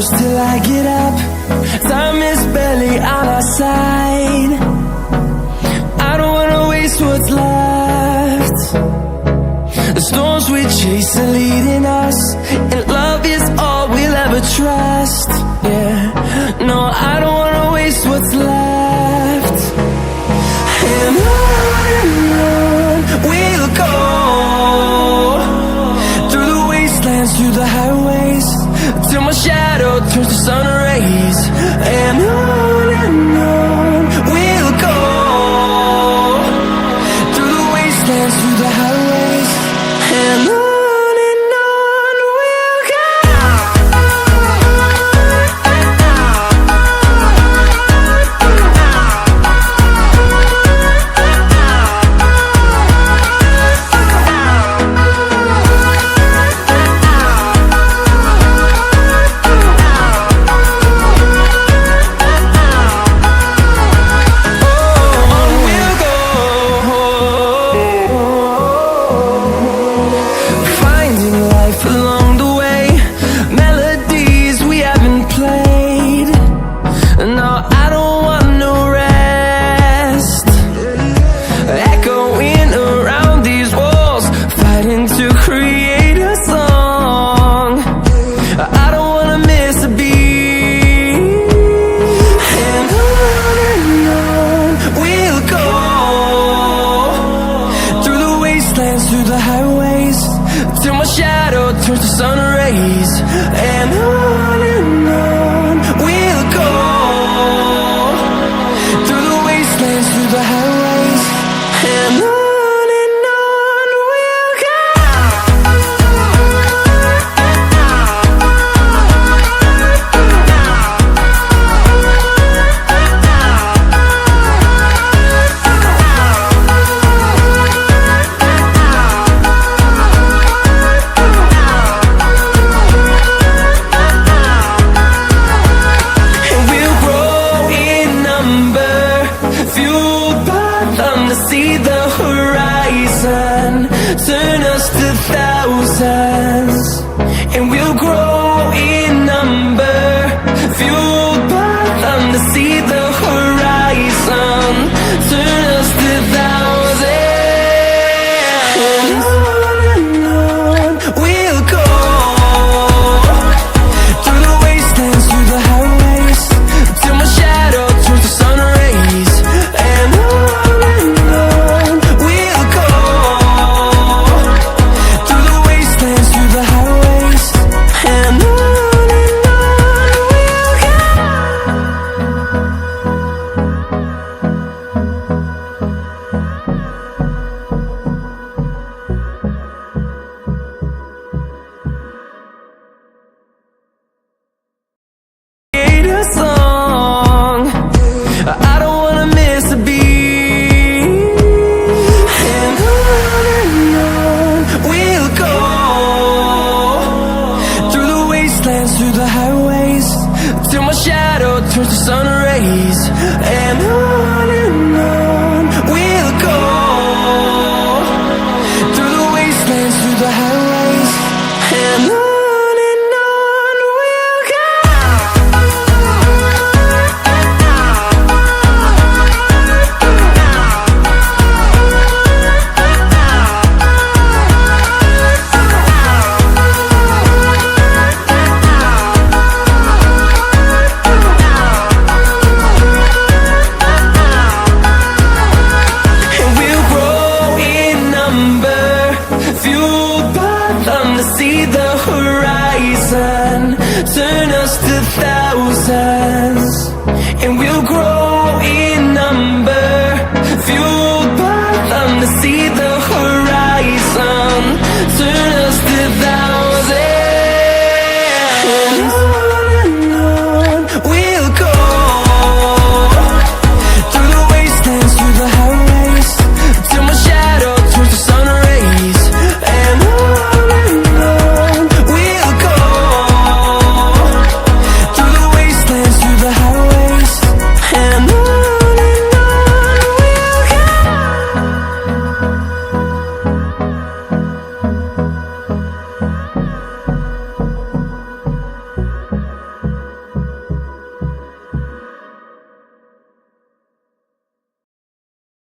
close till I get up. Time is barely on our side. I don't wanna waste what's left. The storms we chase are leading us, and love is all we'll ever trust. Yeah, no, I don't wanna waste what's left. And on we'll go, through the wastelands, through the highways, till my shadow turns to sun rays. And on we'll go, through the wastelands, through the highways, and on we'll go. Through the highways, till my shadow turns to sun rays. And on we'll go, through the wastelands, through the highways, and on we'll go. See the horizon, turn us to thousands, and we'll grow in number, fueled by them to see the horizon, turn us to thousands, and on we'll go, through the wastelands, through the highways, till my shadow turns to sun rays. And I don't wanna miss a beat. And on we'll go, through the wastelands, through the highways, till my shadow turns to sun rays. And on